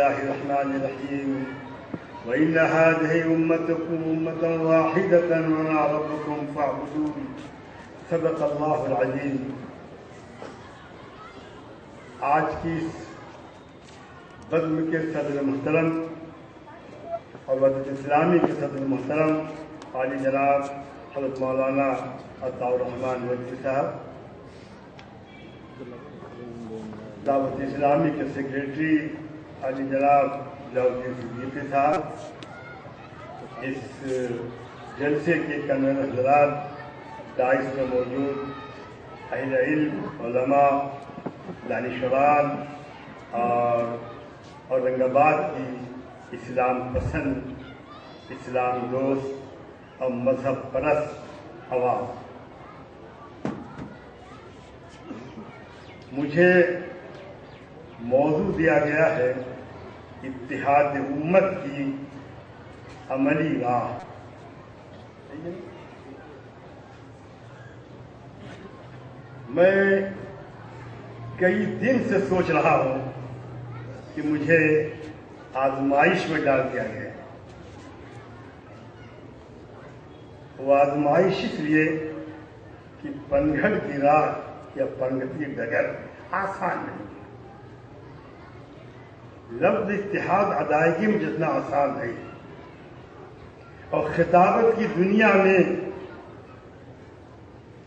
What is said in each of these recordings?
الله الرحمن الرحيم وإن هذه أمتكم أمة واحدة وأنا ربكم فاعبدون صدق الله العظيم. آج کی اس بزم کے صدر محترم اور وفد اسلامی کے صدر محترم عالی جناب حضرت مولانا عطاء الرحمان وجدی صاحب، دعوت اسلامی کے سیکریٹری عالی جناب ضیاءالدین صدیقی صاحب، اس جلسے کے کنوینر حضرات، داعش میں موجود اہل علم، علماء، دانشوران اور اورنگ آباد کی اسلام پسند، اسلام دوست اور مذہب پرست عوام، مجھے موضوع دیا گیا ہے اتحاد امت کی عملی راہ۔ میں کئی دن سے سوچ رہا ہوں کہ مجھے آزمائش میں ڈال دیا گیا ہے۔ وہ آزمائش اس لیے کہ پنگھڑ کی راہ یا پنگتی ڈگر آسان نہیں، لفظ اتحاد ادائیگی میں جتنا آسان نہیں، اور خطابت کی دنیا میں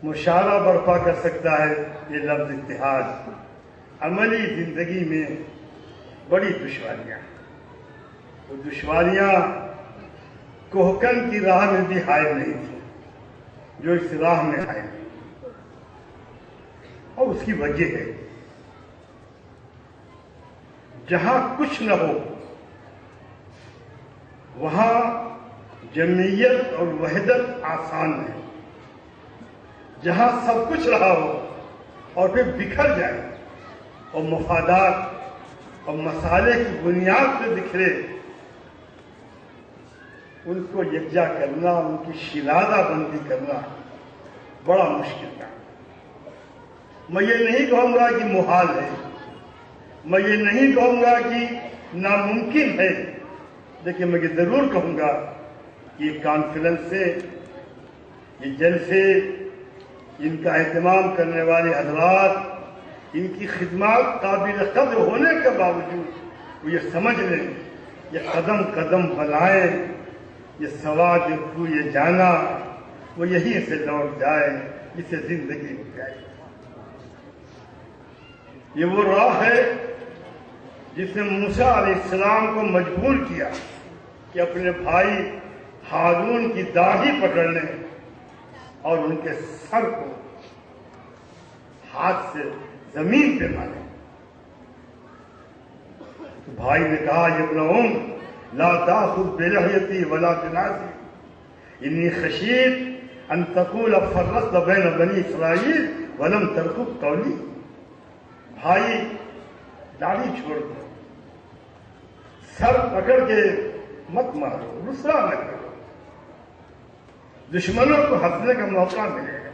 مشاعرہ برپا کر سکتا ہے یہ لفظ اتحاد، عملی زندگی میں بڑی دشواریاں، وہ دشواریاں کوہکن کی راہ میں بھی حائل نہیں تھی جو اس راہ میں حائل ہے، اور اس کی وجہ ہے جہاں کچھ نہ ہو وہاں جمعیت اور وحدت آسان ہے، جہاں سب کچھ رہا ہو اور پھر بکھر جائے اور مفادات اور مصالح کی بنیاد پہ بکھرے، ان کو یکجا کرنا، ان کی شیرازہ بندی کرنا بڑا مشکل ہے۔ میں یہ نہیں کہوں گا کہ محال ہے، میں یہ نہیں کہوں گا کہ ناممکن ہے، لیکن میں یہ ضرور کہوں گا کہ یہ کانفرنس سے، یہ جلسے، ان کا اہتمام کرنے والے حضرات، ان کی خدمات قابل قدر ہونے کے باوجود وہ یہ سمجھ لیں، یہ قدم قدم بلائیں، یہ سواد کو یہ جانا وہ یہیں سے لوٹ جائے جسے زندگی ہو جائے۔ یہ وہ راہ ہے جس نے موسیٰ علیہ السلام کو مجبور کیا کہ اپنے بھائی ہارون کی داڑھی پکڑ لیں اور ان کے سر کو ہاتھ سے زمین پہ ماریں۔ تو بھائی نے کہا یا ابن ام لا تأخذ بلحیتی ولا بناصی انی خشیت ان تقول فرقت بین بنی اسرائیل ولم ترقب قولی۔ بھائی داڑھی چھوڑ دو، سر پکڑ کے مت مارو، رسوا نہ کرو، دشمنوں کو ہنسنے کا موقع ملے گا۔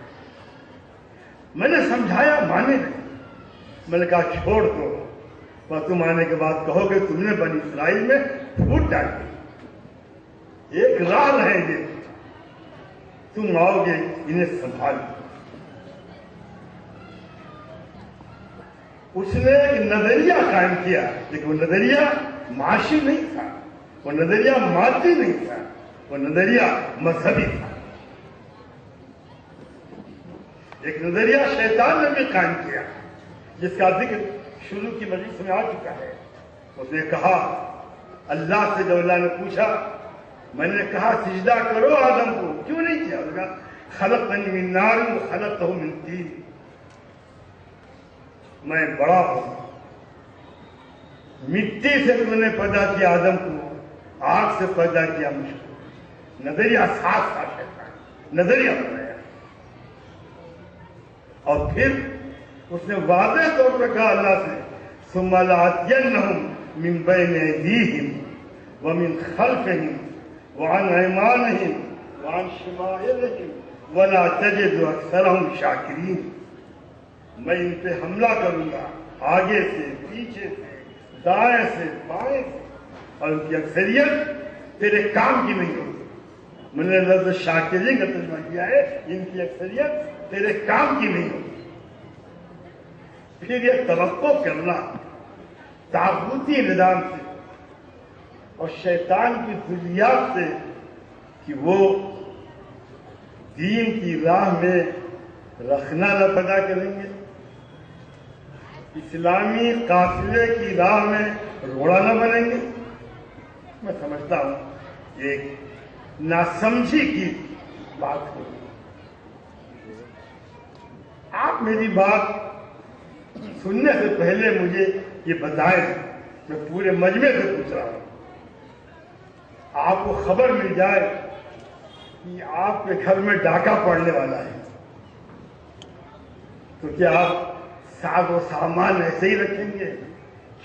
میں نے سمجھایا، مانے نہیں، میں نے کہا چھوڑ دو، اور تم آنے کے بعد کہو گے تم نے بنی اسرائیل میں پھوٹ ڈالی، ایک راہ رہیں گے، تم آؤ گے انہیں سنبھال۔ اس نے ایک نظریہ قائم کیا، لیکن وہ نظریہ معاشی نہیں تھا، وہ نظریہ مادی نہیں تھا، وہ نظریہ مذہبی تھا۔ ایک نظریہ شیطان نے بھی قائم کیا جس کا ذکر شروع کی مجلس میں آ چکا ہے۔ اس نے کہا، اللہ سے جب اللہ نے پوچھا، میں نے کہا سجدہ کرو آدم کو، کیوں نہیں کیا؟ اس نے کہا خلقتنی من نار وخلقتہ من طین، میں بڑا ہوں، مٹی سے تم نے پیدا کیا آدم کو، آگ سے پیدا کیا مجھ کو۔ نظریہ صاف تھا شیطان، نظریہ بنایا، اور پھر اس نے واضح طور پر کہا اللہ سے ثم لآتینہم من بین ایدیہم ومن خلفہم وعن ایمانہم وعن شمائلہم ولا تجد اکثرہم شاکرین۔ میں ان پہ حملہ کروں گا، آگے سے، پیچھے سے، دائیں سے بائیں سے، اور ان کی اکثریت تیرے کام کی نہیں ہوتی. میں نے لفظ شاکرین کا ترجمہ کیا ہے، ان کی اکثریت تیرے کام کی نہیں ہوتی. پھر یہ توقع کرنا طاغوتی نظام سے اور شیطان کی ذریات سے کہ وہ دین کی راہ میں رخنہ نہ پیدا کریں گے، اسلامی قافلے کی راہ میں روڑا نہ بنیں گے، میں سمجھتا ہوں ایک ناسمجھی کی بات ہے. آپ میری بات سننے سے پہلے مجھے یہ بتائیں، میں پورے مجمع سے پوچھ رہا ہوں، آپ کو خبر مل جائے کہ آپ کے گھر میں ڈاکہ پڑنے والا ہے، تو کیا آپ ساز و سامان ایسے ہی رکھیں گے،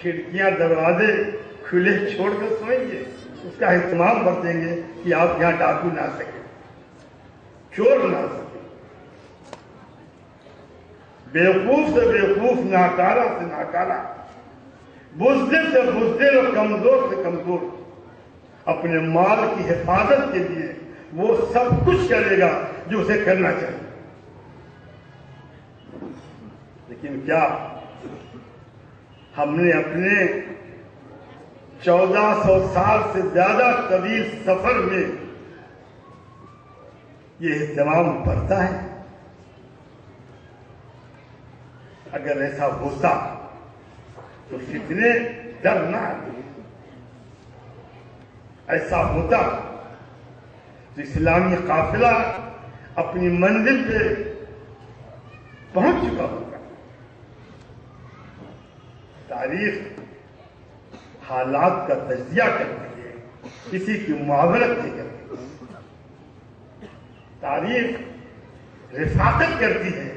کھڑکیاں دروازے کھلے چھوڑ کر سوئیں گے؟ اس کا اہتمام برتیں گے کہ آپ یہاں ڈاکو نہ آ سکیں، چور نہ آ سکیں. بیوقوف سے بیوقوف، ناکارہ سے ناکارہ، بزدل سے بزدل اور کمزور سے کمزور اپنے مال کی حفاظت کے لیے وہ سب کچھ کرے گا جو اسے کرنا چاہیے. لیکن کیا ہم نے اپنے 1400 سال سے زیادہ طویل سفر میں یہ اہتمام برتا ہے؟ اگر ایسا ہوتا تو فتنے ڈر نہ آتے. ایسا ہوتا تو اسلامی قافلہ اپنی منزل پہ پہنچ چکا ہوگا. تاریخ حالات کا تجزیہ کرتی ہے، کسی کی معاونت نہیں کرتی. تاریخ رفاقت کرتی ہے،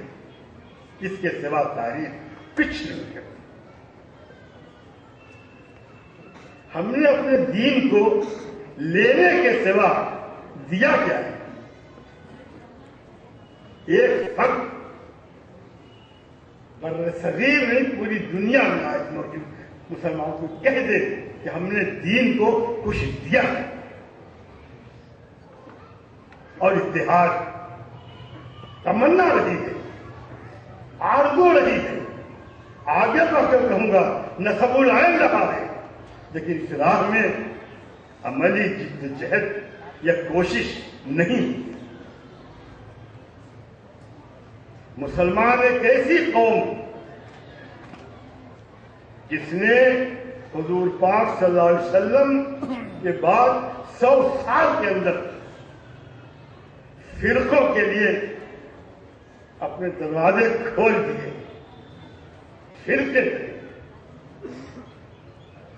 اس کے سوا تاریخ کچھ نہیں کرتی. ہم نے اپنے دین کو لینے کے سوا دیا کیا ہے؟ ایک فرق بر صغیر نہیں، پوری دنیا میں آج موجود مسلمان کو کہہ دے کہ ہم نے دین کو کچھ دیا ہے. اور اتحاد تمنا رہی ہے، آرزو رہی ہے، آگے بڑھ کر کہوں گا نصب العین رہا ہے، لیکن اس راہ میں عملی جد جہد یا کوشش نہیں ہوئی. مسلمان ایک ایسی قوم جس نے حضور پاک صلی اللہ علیہ وسلم کے بعد 100 سال کے اندر فرقوں کے لیے اپنے دروازے کھول دیے. فرقے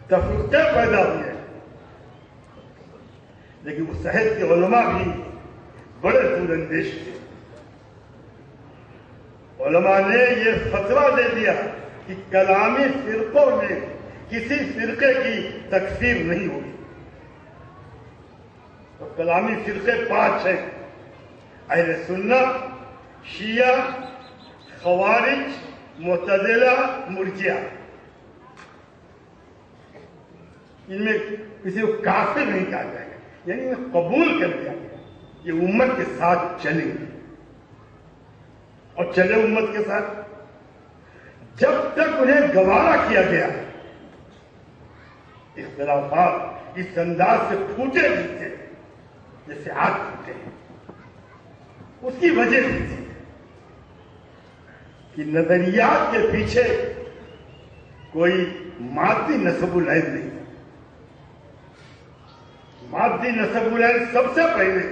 تفرقے پیدا ہوئے، لیکن اس صحت کے علماء بھی بڑے دور اندیش تھے. علماء نے یہ فتویٰ دے دیا کہ کلامی فرقوں میں کسی فرقے کی تکفیر نہیں ہوگی. تو کلامی فرقے 5 ہیں: اہل سنت، شیعہ، خوارج، معتزلہ، مرجئہ. ان میں کسی کو کافر نہیں کہا جائے گا، یعنی انہیں قبول کر دیا یہ امت کے ساتھ چلیں گے اور چلے امت کے ساتھ جب تک انہیں گوارا کیا گیا. اختلافات اس انداز سے پھوٹے نہیں تھے جیسے آج پھوٹے ہیں. اس کی وجہ بھی تھی کہ نظریات کے پیچھے کوئی مادی نسب العین نہیں. مادی نسب العین سب سے پہلے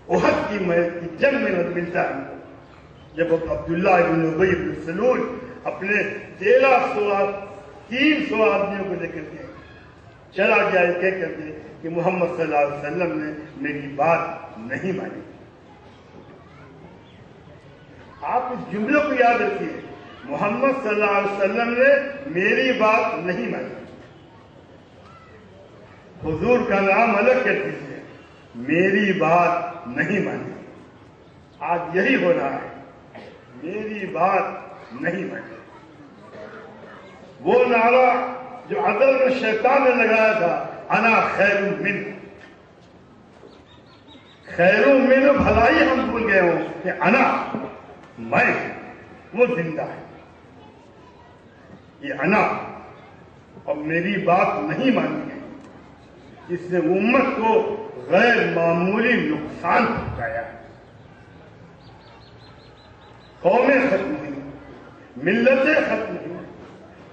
احد کی جنگ میں ملتا ہے، جب عبداللہ ابن ابی بن سلول اپنے 300 آدمیوں کو لے کر کے چلا گیا، کہہ کر کے کہ محمد صلی اللہ علیہ وسلم نے میری بات نہیں مانی. آپ اس جملے کو یاد رکھیے، محمد صلی اللہ علیہ وسلم نے میری بات نہیں مانی. حضور کا نام الگ کر دیجیے، میری بات نہیں مانی. آج یہی ہو رہا ہے، میری بات نہیں مانی. وہ نعرہ جو عدل میں شیطان نے لگایا تھا، انا خیر من، خیر من، بھلائی ہم بھول گئے ہوں کہ انا، میں، وہ زندہ ہے. یہ انا اور میری بات نہیں مانی گئی، اس نے امت کو غیر معمولی نقصان پہنچایا. قومیں ختم ہوئی، ملتیں ختم ہوئی،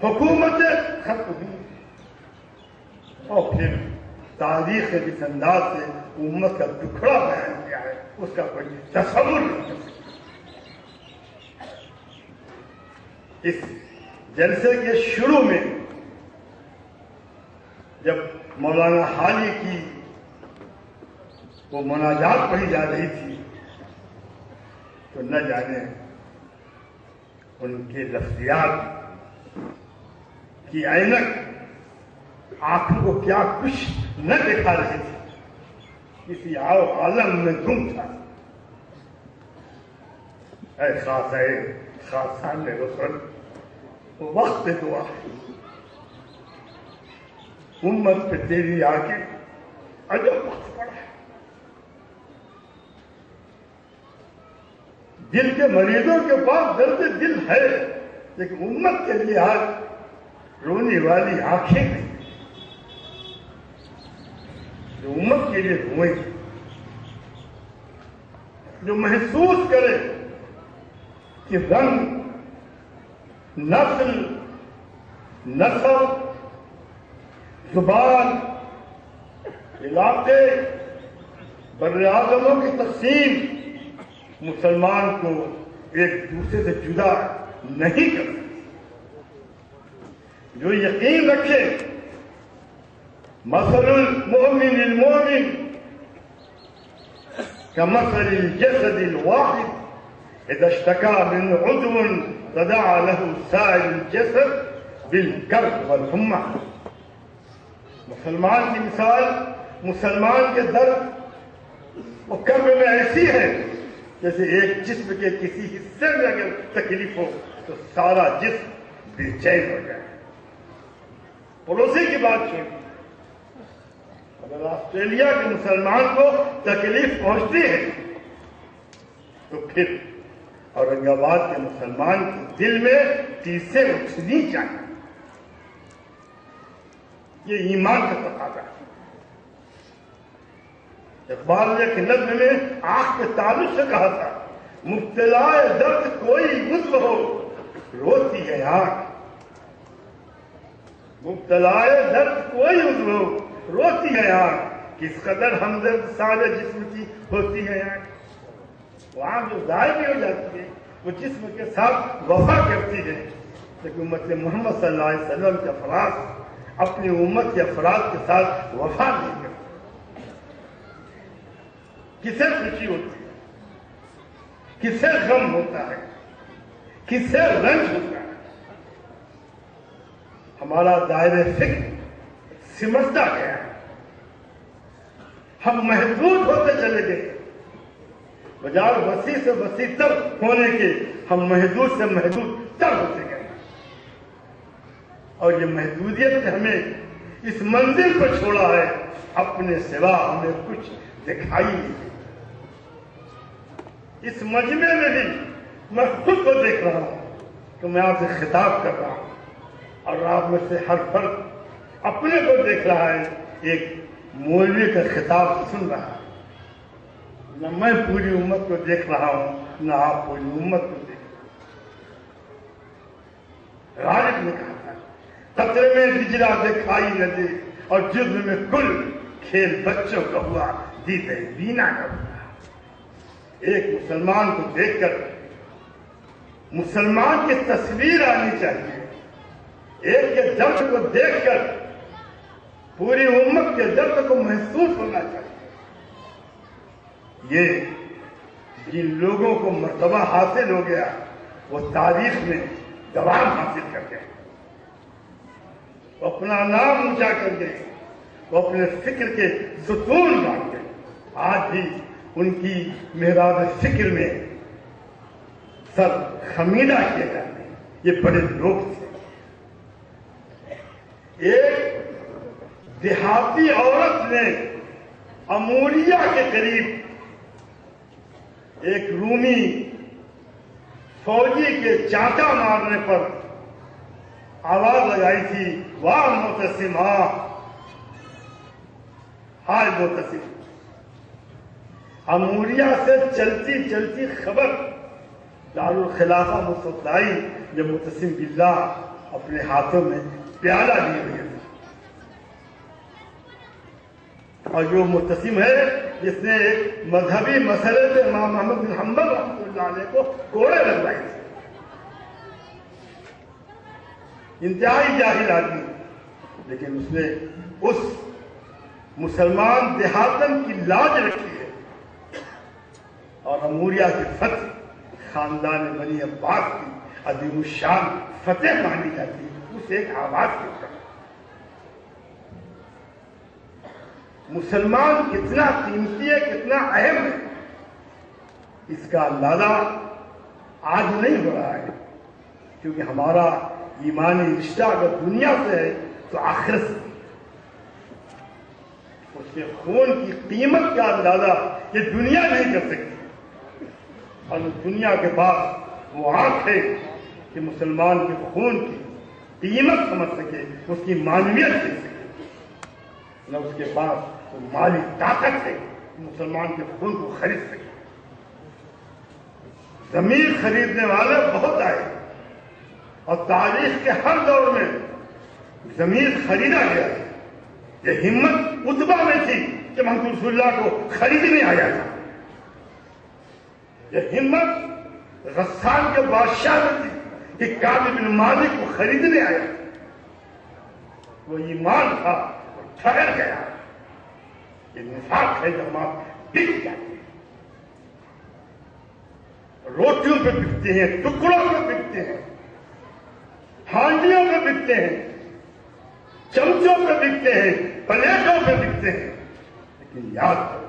حکومتیں ختم ہوئی، اور پھر تاریخ نے جس انداز سے امت کا ٹکڑا بیان کیا ہے اس کا کوئی تصور نہیں کر سکتا. اس جلسے کے شروع میں جب مولانا حالی کی وہ مناجات پڑھی جا رہی تھی تو نہ جانے ان کے لفظیات کی عینک آنکھوں کو کیا کچھ نہ دکھا رہی تھی، کسی عالم میں گم تھا. اے خاصان رسول، وقت دعا، امت پہ تیری آنکھیں عجب وقت پڑا ہے. دل کے مریضوں کے پاس درد دل ہے، لیکن امت کے لیے آج رونے والی آنکھیں نہیں، جو امت کے لیے روئیں، جو محسوس کرے کہ رنگ، نسل، نسب، زبان، علاقے، براعظموں کی تقسیم مسلمان کو ایک دوسرے سے جدا نہیں کر سکتی. جو یقین رکھے مثل المؤمن للمؤمن كمثل الجسد الواحد اذا اشتكى من عضو تداعى له سائر الجسد بالكرب والحمى. مسلمان کی مثال، مسلمان کے درد اور کرب میں ایسی ہے جیسے ایک جسم کے کسی حصے میں اگر تکلیف ہو تو سارا جسم بے چین ہو جائے. پڑوسی کی بات چھوڑی، اگر آسٹریلیا کے مسلمان کو تکلیف پہنچتی ہے تو پھر اورنگ آباد کے مسلمان کے دل میں تیسے اٹھنی چاہیے. یہ ایمان کا تقاضا ہے. اقبال نے ایک نظم میں آنکھ کے تعلق سے کہا تھا، مبتلا درد کوئی عضو ہو روتی ہے آنکھ. مبتلا درد کوئی عضو ہو روتی ہے آنکھ، کس قدر ہمدرد سارے جسم کی ہوتی ہے آنکھ. وہ آنکھ جو ضائع بھی ہو جاتی ہے وہ جسم کے ساتھ وفا کرتی ہے، لیکن امت محمد صلی اللہ علیہ وسلم کے افراد اپنی امت کے افراد کے ساتھ وفا نہیں کرتے. کسے خوشی ہوتی ہے، کسے غم ہوتا ہے، کسے رنج ہوتا ہے. ہمارا دائرہ فکر سمجھتا گیا ہے، ہم محدود ہوتے چلے گئے، بجائے وسیع سے وسیع تر ہونے کے ہم محدود سے محدود تر ہوتے گئے. اور یہ محدودیت نے ہمیں اس منزل پر چھوڑا ہے، اپنے سوا ہمیں کچھ دکھائی نہیں. اس مجمع میں بھی میں خود کو دیکھ رہا ہوں کہ میں آپ سے خطاب کر رہا ہوں، اور آپ میں سے ہر فرد اپنے کو دیکھ رہا ہے، ایک مولوی کا خطاب سن رہا ہے. نہ میں پوری امت کو دیکھ رہا ہوں، نہ آپ پوری امت کو دیکھ رہے. غالب نے کہا تھا، قطرے میں ہجرا دکھائی نہ دے، اور جرم میں کل کھیل بچوں کا ہوا، دیدے بینا کا ہوا. ایک مسلمان کو دیکھ کر مسلمان کی تصویر آنی چاہیے، ایک کے درد کو دیکھ کر پوری امت کے درد کو محسوس ہونا چاہیے. یہ جن لوگوں کو مرتبہ حاصل ہو گیا وہ تاریخ میں دوام حاصل کر گئے، وہ اپنا نام اونچا کر گئے، وہ اپنے فکر کے ستون باندھ گئے. آج بھی ان کی محراب فکر میں سر خمیدہ کیے جاتے ہیں. یہ بڑے لوگ تھے، ایک دیہاتی عورت نے اموریہ کے قریب ایک رومی فوجی کے چانٹا مارنے پر آواز لگائی تھی، واہ معتصم، ہائے معتصم۔ اموریہ سے چلتی چلتی خبر دارالخلافہ مستدعی جب معتصم باللہ اپنے ہاتھوں میں پیالہ لیے ہوئے تھے، اور جو معتصم ہے جس نے ایک مذہبی مسئلے پہ امام احمد بن حنبل رحمۃ اللہ علیہ کو کوڑے لگوائے تھے، انتہائی جاہل آدمی، لیکن اس نے اس مسلمان دیہاتن کی لاج رکھی ہے، اور اموریہ کی فتح خاندان بنی عباس کی عظیم الشان فتح مانی جاتی ہے اس ایک آواز کے اوپر۔ مسلمان کتنا قیمتی ہے، کتنا اہم ہے، اس کا اندازہ آج نہیں ہو رہا ہے، کیونکہ ہمارا ایمانی رشتہ اگر دنیا سے ہے تو آخرت سے۔ اس کے خون کی قیمت کا اندازہ یہ دنیا نہیں کر سکتی، اور دنیا کے بعد وہ آنکھ ہے کہ مسلمان کے خون کی قیمت سمجھ سکے، اس کی معنویت سیکھ سکے، نہ اس کے پاس وہ مالی طاقت ہے کہ مسلمان کے خون کو خرید سکے۔ ضمیر خریدنے والے بہت آئے، اور تاریخ کے ہر دور میں ضمیر خریدا گیا ہے۔ یہ ہمت عتبہ میں تھی کہ محمد رسول اللہ کو خریدنے آیا تھا، یہ ہمت غسان کے بادشاہ میں تھی کہ کعب بن مالک کو خریدنے آیا، وہ ایمان تھا، وہ ٹھہر گیا۔ یہ نفاق ہے جب آپ بک جاتے ہیں، روٹیوں پہ بکتے ہیں، ٹکڑوں پہ بکتے ہیں، ہانڈیوں پہ بکتے ہیں، چمچوں پہ بکتے ہیں، پلیٹوں پہ بکتے ہیں، لیکن یاد کرو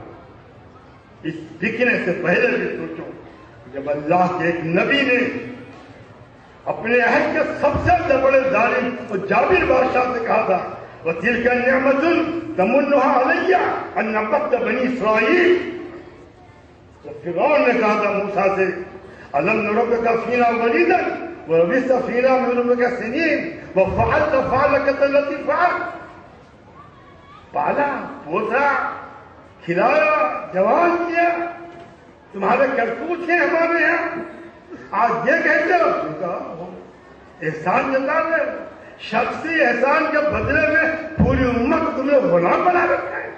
اس بکنے سے پہلے بھی سوچو، جب اللہ کے ایک نبی نے اپنے عہد کے سب سے بڑے ظالم اور جابر بادشاہ سے کہا تھا، وَتِلْكَ النِّعْمَةُ تَمُنُّهَا عَلَيَّ أَنْ عَبَدْتَ بَنِي إِسْرَائِيلَ، جب فرعون نے کہا تھا موسیٰ سے، أَلَمْ نُرَبِّكَ فِينَا وَلِيدًا وَلَبِثْتَ فِينَا مِنْ عُمُرِكَ سِنِينَ وَفَعَلْتَ فَعْلَتَكَ الَّتِي فَعَلْتَ، پالا پوسا کھلایا جوان کیا، تمہارے کرتوت ہیں ہمارے یہاں، آج یہ کہتے ہو احسان جتا رہے ہو، شخصی احسان کے بدلے میں پوری امت تمہیں غلام بنا رکھا ہے۔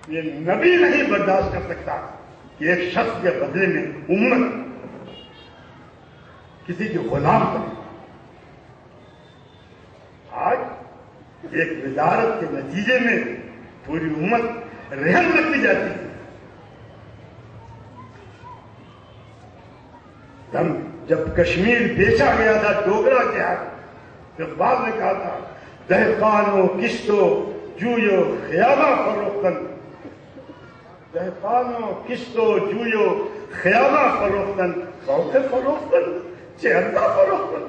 یہ نبی نہیں برداشت کر سکتا کہ ایک شخص کے بدلے میں امت کسی کے غلام بنے۔ آج ایک وزارت کے نتیجے میں پوری امت رہن رکھی جاتی ہے۔ جب کشمیر بیچا گیا تھا ڈوگرا کے ہاتھ، اقبال نے کہا تھا، دہقانوں کشتو جویو خیامہ فروختن، دہقانوں کشتو جویو خیامہ فروختن، بہت فروختن چہرہ فروختن،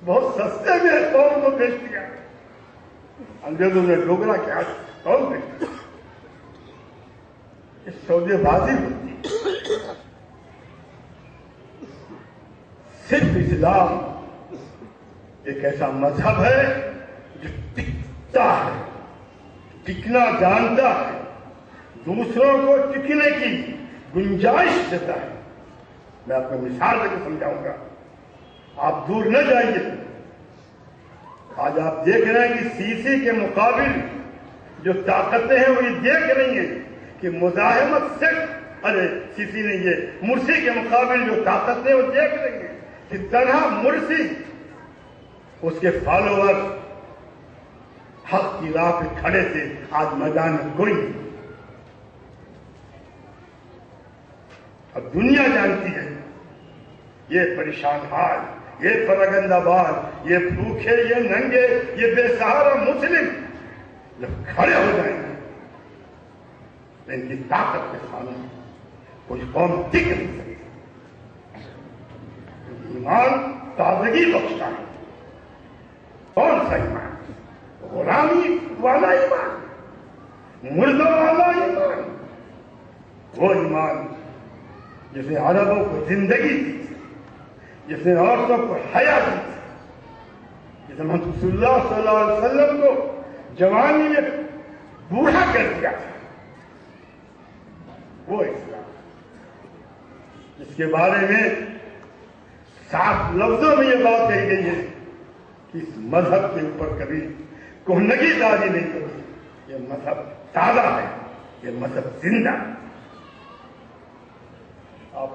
بہت سستے میں قوم کو بیچ دیا، انگریزوں نے ڈوگرا کے ہاتھ قوم بیچ دیا۔ اس سودے بازی ہوتی، صرف اسلام ایک ایسا مذہب ہے جو ٹکتا ہے، ٹکنا جانتا ہے، دوسروں کو ٹکنے کی گنجائش دیتا ہے۔ میں آپ کو مثال دے کے سمجھاؤں گا، آپ دور نہ جائیے۔ آج آپ دیکھ رہے ہیں کہ سیسی کے مقابل جو طاقتیں ہیں وہ یہ دیکھ رہی ہیں کہ مزاحمت صرف، ارے سیسی نے یہ مرسی کے مقابل جو طاقتیں وہ دیکھ رہی ہیں کہ تنہا مرسی، اس کے فالوور حق کی راہ پہ کھڑے تھے، آج میدان میں کوئی نہیں۔ اب دنیا جانتی ہے یہ پریشان حال، یہ پرگندہ بار، یہ بھوکے، یہ ننگے، یہ بے سہارا مسلم جب کھڑے ہو جائیں گے، ان کی طاقت کے سامنے کوئی قوم ٹک نہیں سکتی۔ ایمان تازگی بخشتا ہے، کون سا ایمان؟ غلامی والا ایمان، مردوں والا ایمان، وہ ایمان جس نے عربوں کو زندگی دی تھی، جس نے عورتوں کو حیا دی تھی، جس نے رسول اللہ صلی اللہ علیہ وسلم کو جوانی میں بوڑھا کر دیا تھا، وہ اسلام جس کے بارے میں صاف لفظوں میں یہ بات کہی گئی ہے کہ اس مذہب کے اوپر کبھی کہنگی داری نہیں کرتی، یہ مذہب تازہ ہے، یہ مذہب زندہ ہے۔ آپ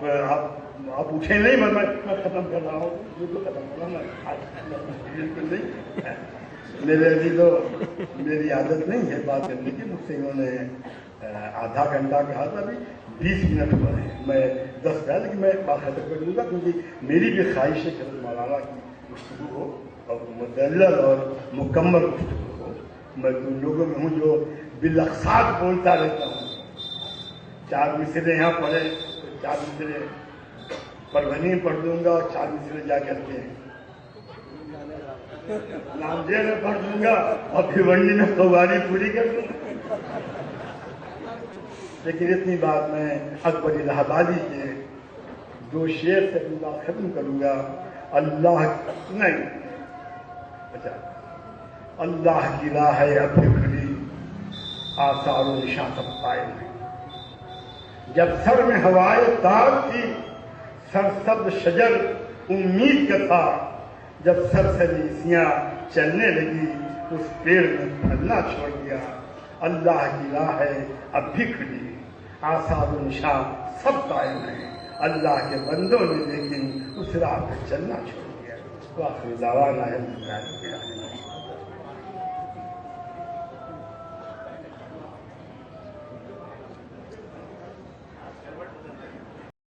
اٹھیں نہیں، میں ختم کر رہا ہوں، بالکل ختم کر رہا ہوں، بالکل نہیں، میرے ابھی تو میری عادت نہیں ہے بات کرنے کی، مجھ سے انہوں نے آدھا گھنٹہ کہا تھا، ابھی 20 منٹ ہوا ہے، میں 10 پہلے کہ میں بات ختم کر دوں گا، کیونکہ میری بھی خواہش ہے کہ مولانا کی گفتگو ہو اور مدلل اور مکمل گفتگو ہو۔ میں ان لوگوں میں ہوں جو بالاقساط بولتا رہتا ہوں، 4 مصرے یہاں پڑھے، 4 مصرے پروانی پڑھ دوں گا، اور 4 مصرے جا کر کے نامجے میں پڑھ دوں گا، اور پھر ونڈی میں قواری پوری کر دوں گا۔ لیکن اتنی بات میں اکبر الہ آبادی کے 2 شعر سے اپنی بات ختم کروں گا۔ اللہ کی راہ ہے اب بھی کھلی، آثار و نشاں سب قائم ہے۔ جب سر میں ہوائے تار تھی، سرسبز شجر امید کا تھا، جب سرسبزیاں چلنے لگی اس پیڑ میں پھلنا چھوڑ دیا۔ اللہ کی راہ ہے اب بھی کھلی، آثار و نشاں سب قائم ہیں، اللہ کے بندوں نے لیکن اس راہ پہ چلنا چھوڑ دیا۔ وآخر دعوانا الحمدللہ رب العالمین۔